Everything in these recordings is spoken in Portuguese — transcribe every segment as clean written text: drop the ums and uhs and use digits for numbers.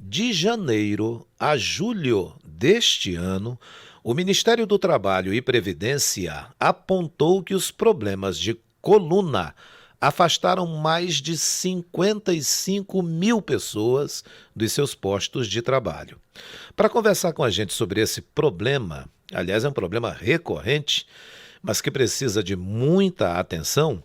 De janeiro a julho deste ano, o Ministério do Trabalho e Previdência apontou que os problemas de coluna afastaram mais de 55 mil pessoas dos seus postos de trabalho. Para conversar com a gente sobre esse problema, aliás, é um problema recorrente, mas que precisa de muita atenção,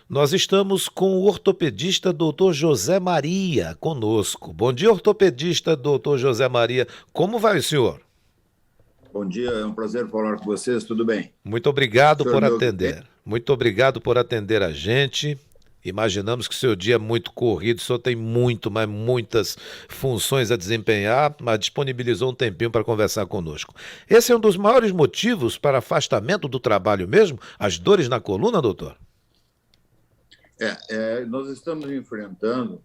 nós estamos com o ortopedista Dr. José Maria conosco. Bom dia, ortopedista Dr. José Maria. Como vai o senhor? Bom dia, é um prazer falar com vocês, tudo bem? Muito O obrigado senhor por me ouve bem? atender. Muito obrigado por atender a gente. Imaginamos que o seu dia é muito corrido, o senhor tem mas muitas funções a desempenhar, mas disponibilizou um tempinho para conversar conosco. Esse é um dos maiores motivos para afastamento do trabalho mesmo? As dores na coluna, doutor? Nós estamos enfrentando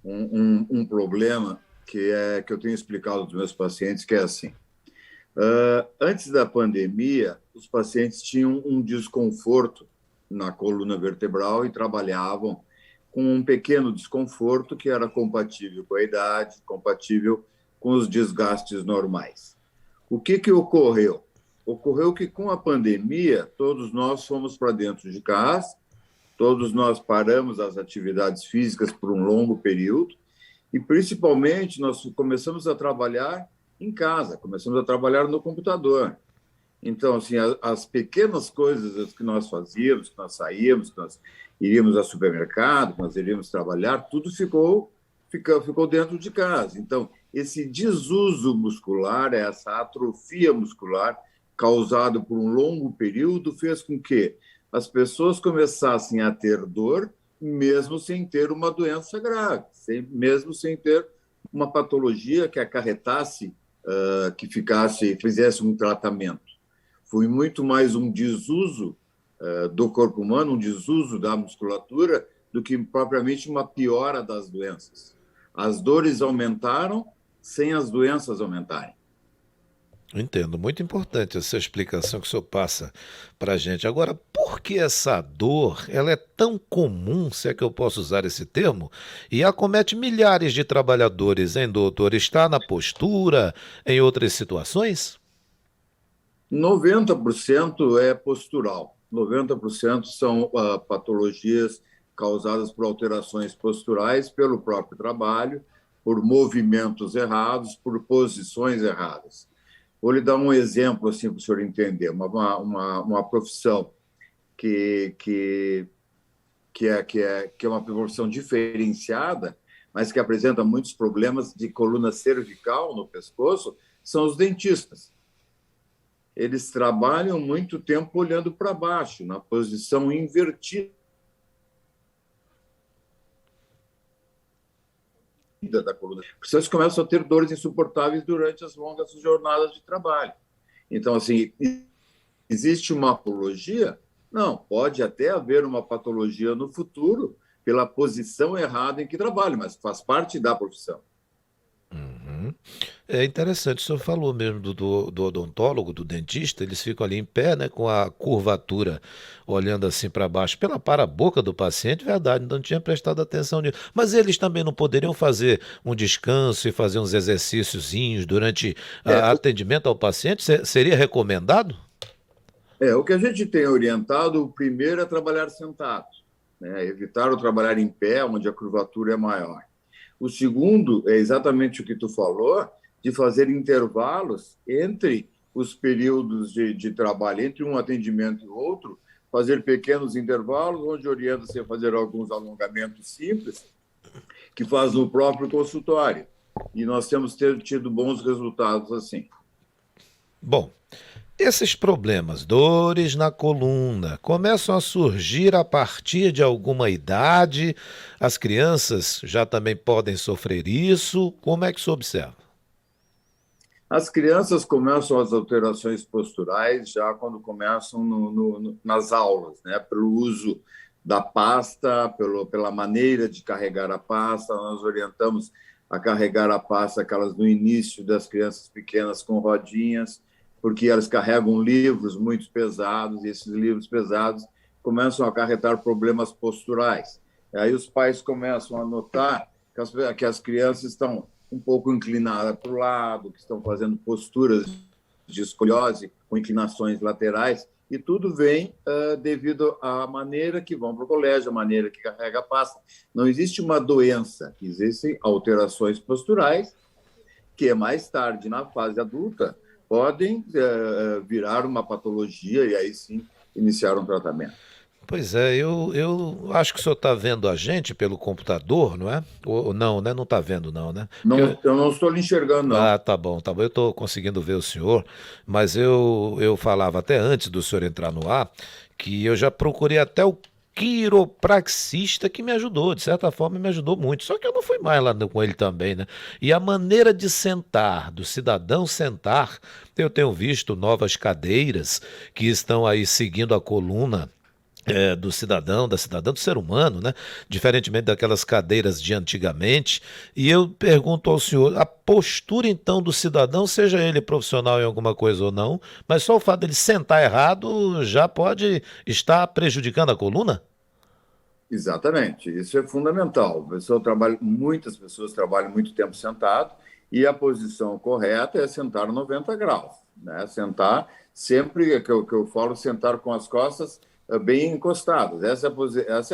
um problema que eu tenho explicado aos meus pacientes, que é assim. Antes da pandemia, os pacientes tinham um desconforto na coluna vertebral e trabalhavam com um pequeno desconforto que era compatível com a idade, compatível com os desgastes normais. O que ocorreu? Ocorreu que, com a pandemia, todos nós fomos para dentro de casa, todos nós paramos as atividades físicas por um longo período e, principalmente, nós começamos a trabalhar em casa, começamos a trabalhar no computador. Então, assim, as pequenas coisas que nós fazíamos, que nós saíamos, que nós iríamos ao supermercado, que nós iríamos trabalhar, tudo ficou dentro de casa. Então, esse desuso muscular, essa atrofia muscular causado por um longo período, fez com que as pessoas começassem a ter dor, mesmo sem ter uma doença grave, mesmo sem ter uma patologia que acarretasse, fizesse um tratamento. Foi muito mais um desuso do corpo humano, um desuso da musculatura, do que propriamente uma piora das doenças. As dores aumentaram sem as doenças aumentarem. Entendo, muito importante essa explicação que o senhor passa para a gente. Agora, por que essa dor ela é tão comum, se é que eu posso usar esse termo, e acomete milhares de trabalhadores, hein, doutor? Está na postura, em outras situações? 90% é postural, 90% são patologias causadas por alterações posturais, pelo próprio trabalho, por movimentos errados, por posições erradas. Vou lhe dar um exemplo assim, para o senhor entender. Uma profissão que é uma profissão diferenciada, mas que apresenta muitos problemas de coluna cervical no pescoço, são os dentistas. Eles trabalham muito tempo olhando para baixo, na posição invertida da coluna. Eles começam a ter dores insuportáveis durante as longas jornadas de trabalho. Então, assim, existe uma patologia? Não, pode até haver uma patologia no futuro pela posição errada em que trabalha, mas faz parte da profissão. Uhum. É interessante, o senhor falou mesmo do odontólogo, do dentista, eles ficam ali em pé, né, com a curvatura, olhando assim para baixo, para a boca do paciente, verdade, não tinha prestado atenção nisso. Mas eles também não poderiam fazer um descanso e fazer uns exercíciozinhos durante É, atendimento ao paciente? Seria recomendado? o que a gente tem orientado, o primeiro é trabalhar sentado, né? Evitar o trabalhar em pé, onde a curvatura é maior. O segundo é exatamente o que tu falou, de fazer intervalos entre os períodos de trabalho, entre um atendimento e outro, fazer pequenos intervalos, onde orienta-se a fazer alguns alongamentos simples, que faz o próprio consultório. E nós temos tido bons resultados assim. Bom, esses problemas, dores na coluna, começam a surgir a partir de alguma idade? As crianças já também podem sofrer isso? Como é que se observa? As crianças começam as alterações posturais já quando começam nas aulas, né? Pelo uso da pasta, pela maneira de carregar a pasta. Nós orientamos a carregar a pasta, aquelas no início das crianças pequenas com rodinhas, porque elas carregam livros muito pesados, e esses livros pesados começam a acarretar problemas posturais. E aí os pais começam a notar que as crianças estão um pouco inclinada para o lado, que estão fazendo posturas de escoliose com inclinações laterais, e tudo vem devido à maneira que vão para o colégio, a maneira que carrega a pasta. Não existe uma doença, existem alterações posturais que mais tarde, na fase adulta, podem virar uma patologia e aí sim iniciar um tratamento. Pois é, eu acho que o senhor está vendo a gente pelo computador, não é? Ou não, né? Não está vendo, não, né? Não, eu não estou lhe enxergando, não. Ah, tá bom, tá bom. Eu estou conseguindo ver o senhor, mas eu falava até antes do senhor entrar no ar que eu já procurei até o quiropraxista que me ajudou, de certa forma me ajudou muito. Só que eu não fui mais lá com ele também, né? E a maneira de sentar, do cidadão sentar, eu tenho visto novas cadeiras que estão aí seguindo a coluna do cidadão, da cidadã, do ser humano, né? Diferentemente daquelas cadeiras de antigamente. E eu pergunto ao senhor, a postura então do cidadão, seja ele profissional em alguma coisa ou não, mas só o fato dele sentar errado já pode estar prejudicando a coluna? Exatamente, isso é fundamental. Muitas pessoas trabalham muito tempo sentado e a posição correta é sentar 90 graus, né? Sentar sempre, que eu falo, sentar com as costas bem encostadas. Essa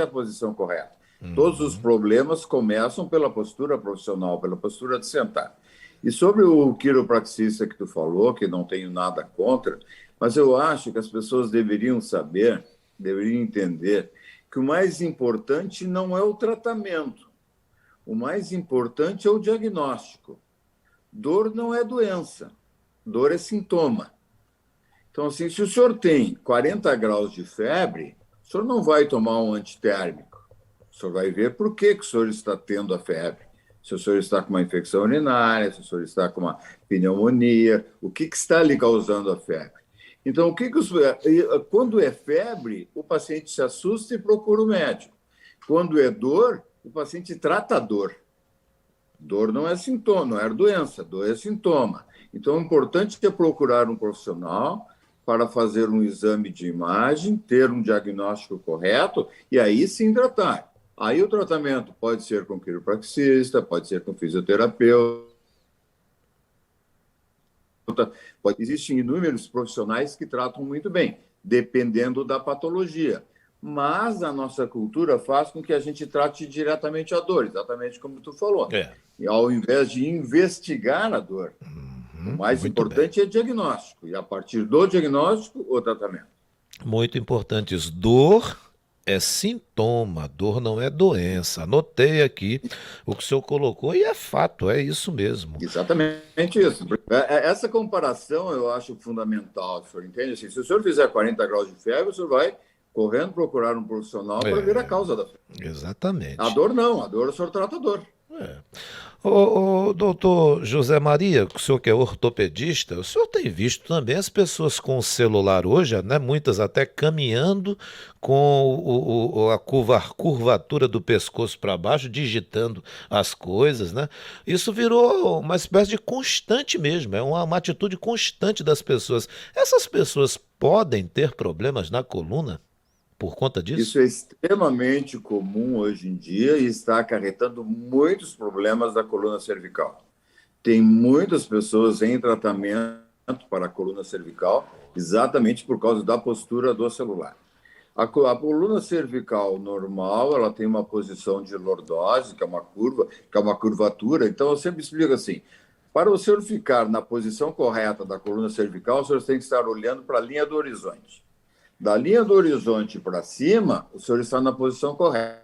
é a posição correta. Todos os problemas começam pela postura profissional, pela postura de sentar. E sobre o quiropraxista que tu falou, que não tenho nada contra, mas eu acho que as pessoas deveriam saber, deveriam entender que o mais importante não é o tratamento, o mais importante é o diagnóstico. Dor não é doença, dor é sintoma. Então, assim, se o senhor tem 40 graus de febre, o senhor não vai tomar um antitérmico. O senhor vai ver por que o senhor está tendo a febre. Se o senhor está com uma infecção urinária, se o senhor está com uma pneumonia, o que está lhe causando a febre. Então, quando é febre, o paciente se assusta e procura o médico. Quando é dor, o paciente trata a dor. Dor não é sintoma, não é doença, dor é sintoma. Então, o importante é procurar um profissional para fazer um exame de imagem, ter um diagnóstico correto e aí sim tratar. Aí o tratamento pode ser com quiropraxista, pode ser com fisioterapeuta, existem inúmeros profissionais que tratam muito bem, dependendo da patologia. Mas a nossa cultura faz com que a gente trate diretamente a dor, exatamente como tu falou. É. E ao invés de investigar a dor, o mais Muito bem. importante é diagnóstico. E a partir do diagnóstico, o tratamento. Muito importante isso. Dor é sintoma, dor não é doença. Anotei aqui o que o senhor colocou e é fato, é isso mesmo. Exatamente isso. Essa comparação eu acho fundamental, o senhor entende? Assim, se o senhor fizer 40 graus de febre, o senhor vai correndo procurar um profissional para ver a causa da febre. A Exatamente. dor não, a dor o senhor trata a dor. Ô, doutor José Maria, o senhor que é ortopedista, o senhor tem visto também as pessoas com o celular hoje, né? Muitas até caminhando com a curvatura do pescoço para baixo, digitando as coisas, né? Isso virou uma espécie de constante mesmo, é uma atitude constante das pessoas. Essas pessoas podem ter problemas na coluna por conta disso? Isso é extremamente comum hoje em dia e está acarretando muitos problemas da coluna cervical. Tem muitas pessoas em tratamento para a coluna cervical exatamente por causa da postura do celular. A coluna cervical normal, ela tem uma posição de lordose, que é uma curva, que é uma curvatura. Então, eu sempre explico assim, para o senhor ficar na posição correta da coluna cervical, o senhor tem que estar olhando para a linha do horizonte. Da linha do horizonte para cima, o senhor está na posição correta.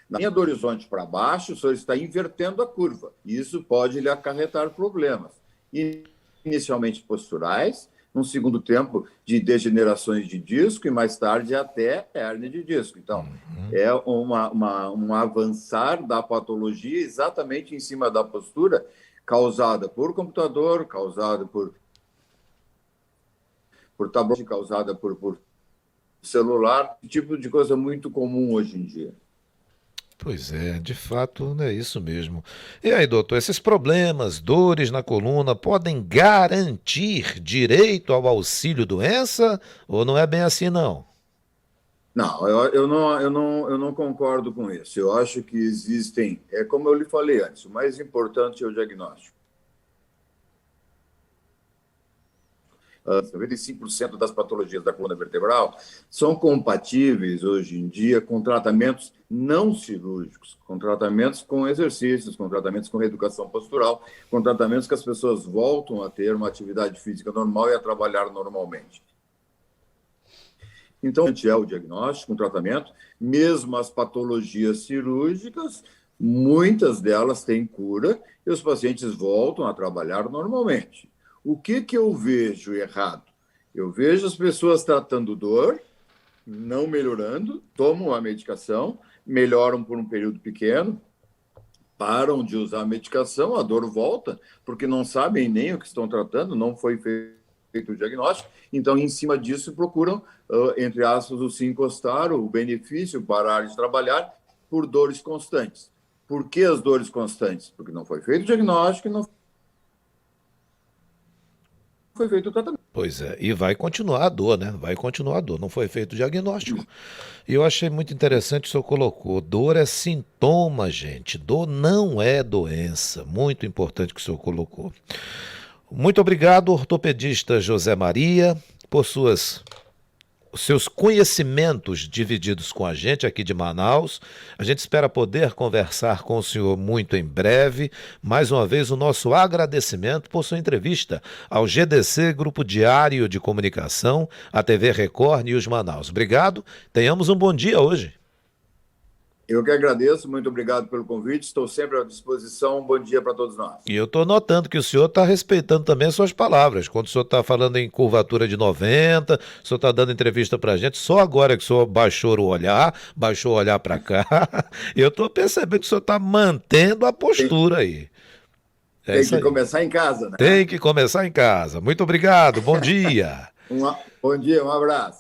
Na linha do horizonte para baixo, o senhor está invertendo a curva. E isso pode lhe acarretar problemas. Inicialmente posturais, num segundo tempo de degenerações de disco e mais tarde até hérnia de disco. Então, é um avançar da patologia exatamente em cima da postura causada por computador, causada por tablet, causada por celular, tipo de coisa muito comum hoje em dia. Pois é, de fato é isso mesmo. E aí, doutor, esses problemas, dores na coluna, podem garantir direito ao auxílio doença ou não é bem assim, não? Não, eu não concordo com isso. Eu acho que existem, é como eu lhe falei antes, o mais importante é o diagnóstico. 95% das patologias da coluna vertebral são compatíveis hoje em dia com tratamentos não cirúrgicos, com tratamentos com exercícios, com tratamentos com reeducação postural, com tratamentos que as pessoas voltam a ter uma atividade física normal e a trabalhar normalmente. Então, é o diagnóstico, um tratamento, mesmo as patologias cirúrgicas, muitas delas têm cura e os pacientes voltam a trabalhar normalmente. O que eu vejo errado? Eu vejo as pessoas tratando dor, não melhorando, tomam a medicação, melhoram por um período pequeno, param de usar a medicação, a dor volta, porque não sabem nem o que estão tratando, não foi feito o diagnóstico, então, em cima disso, procuram, entre aspas, o se encostar, o benefício, parar de trabalhar por dores constantes. Por que as dores constantes? Porque não foi feito o diagnóstico e não foi feito o tratamento. Pois é, e vai continuar a dor, né? Vai continuar a dor. Não foi feito o diagnóstico. E eu achei muito interessante o que o senhor colocou. Dor é sintoma, gente. Dor não é doença. Muito importante o que o senhor colocou. Muito obrigado, ortopedista José Maria, por os seus conhecimentos divididos com a gente aqui de Manaus. A gente espera poder conversar com o senhor muito em breve. Mais uma vez, o nosso agradecimento por sua entrevista ao GDC, Grupo Diário de Comunicação, a TV Record News Manaus. Obrigado, tenhamos um bom dia hoje. Eu que agradeço, muito obrigado pelo convite, estou sempre à disposição, um bom dia para todos nós. E eu estou notando que o senhor está respeitando também as suas palavras. Quando o senhor está falando em curvatura de 90, o senhor está dando entrevista para a gente, só agora que o senhor baixou o olhar para cá, eu estou percebendo que o senhor está mantendo a postura aí. Tem que começar em casa, né? Tem que começar em casa. Muito obrigado, bom dia. Bom dia, um abraço.